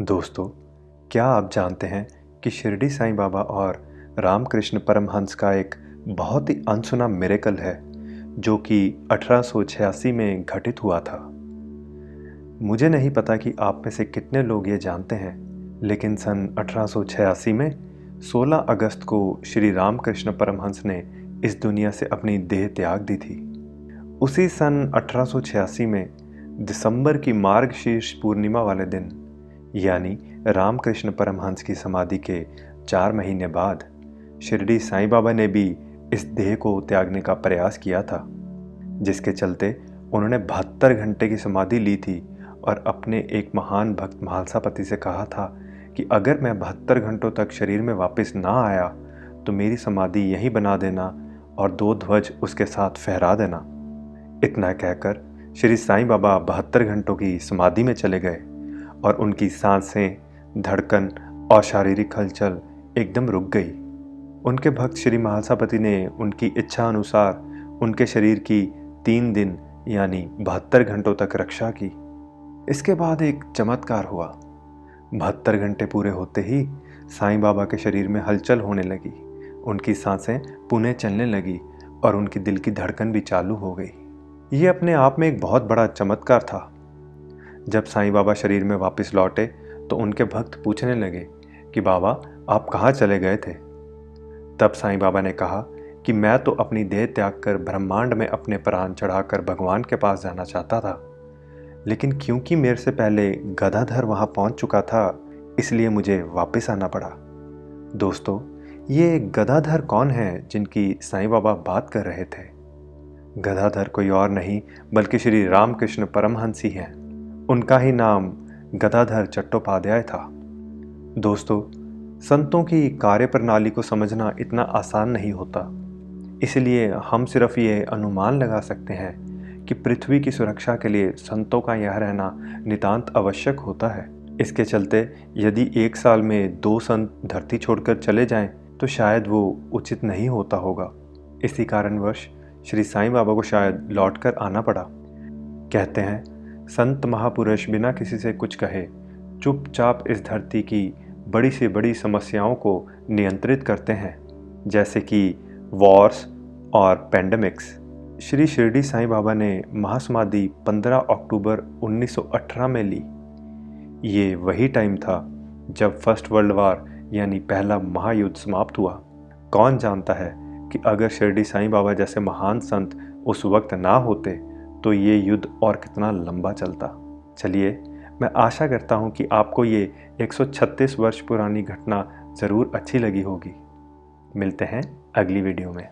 दोस्तों, क्या आप जानते हैं कि शिरडी साईं बाबा और रामकृष्ण परमहंस का एक बहुत ही अनसुना मिरेकल है जो कि 1886 में घटित हुआ था। मुझे नहीं पता कि आप में से कितने लोग ये जानते हैं, लेकिन सन 1886 में 16 अगस्त को श्री रामकृष्ण परमहंस ने इस दुनिया से अपनी देह त्याग दी थी। उसी सन 1886 में दिसंबर की मार्गशीर्ष पूर्णिमा वाले दिन, यानी रामकृष्ण परमहंस की समाधि के 4 महीने बाद शिरडी साईं बाबा ने भी इस देह को त्यागने का प्रयास किया था, जिसके चलते उन्होंने 72 घंटे की समाधि ली थी और अपने एक महान भक्त म्हालसापति से कहा था कि अगर मैं 72 घंटों तक शरीर में वापस ना आया तो मेरी समाधि यहीं बना देना और 2 ध्वज उसके साथ फहरा देना। इतना कहकर श्री साईं बाबा 72 घंटों की समाधि में चले गए और उनकी सांसें, धड़कन और शारीरिक हलचल एकदम रुक गई। उनके भक्त श्री म्हालसापति ने उनकी इच्छा अनुसार उनके शरीर की 3 दिन यानी 72 घंटों तक रक्षा की। इसके बाद एक चमत्कार हुआ। 72 घंटे पूरे होते ही साईं बाबा के शरीर में हलचल होने लगी, उनकी सांसें पुनः चलने लगी और उनकी दिल की धड़कन भी चालू हो गई। ये अपने आप में एक बहुत बड़ा चमत्कार था। जब साईं बाबा शरीर में वापस लौटे तो उनके भक्त पूछने लगे कि बाबा, आप कहाँ चले गए थे? तब साईं बाबा ने कहा कि मैं तो अपनी देह त्याग कर ब्रह्मांड में अपने प्राण चढ़ाकर भगवान के पास जाना चाहता था, लेकिन क्योंकि मेरे से पहले गदाधर वहाँ पहुँच चुका था, इसलिए मुझे वापस आना पड़ा। दोस्तों, ये गदाधर कौन है जिनकी साईं बाबा बात कर रहे थे? गदाधर कोई और नहीं बल्कि श्री रामकृष्ण परमहंस ही हैं। उनका ही नाम गदाधर चट्टोपाध्याय था। दोस्तों, संतों की कार्य प्रणाली को समझना इतना आसान नहीं होता, इसलिए हम सिर्फ ये अनुमान लगा सकते हैं कि पृथ्वी की सुरक्षा के लिए संतों का यह रहना नितांत आवश्यक होता है। इसके चलते यदि एक साल में 2 संत धरती छोड़कर चले जाएं तो शायद वो उचित नहीं होता होगा। इसी कारणवश श्री साईं बाबा को शायद लौटकर आना पड़ा। कहते हैं, संत महापुरुष बिना किसी से कुछ कहे चुपचाप इस धरती की बड़ी से बड़ी समस्याओं को नियंत्रित करते हैं, जैसे कि वॉर्स और पेंडेमिक्स। श्री शिरडी साईं बाबा ने महासमाधि 15 अक्टूबर 1918 में ली। ये वही टाइम था जब फर्स्ट वर्ल्ड वॉर यानी पहला महायुद्ध समाप्त हुआ। कौन जानता है कि अगर शिरडी साईं बाबा जैसे महान संत उस वक्त ना होते तो ये युद्ध और कितना लंबा चलता। चलिए, मैं आशा करता हूँ कि आपको ये 136 वर्ष पुरानी घटना ज़रूर अच्छी लगी होगी। मिलते हैं अगली वीडियो में।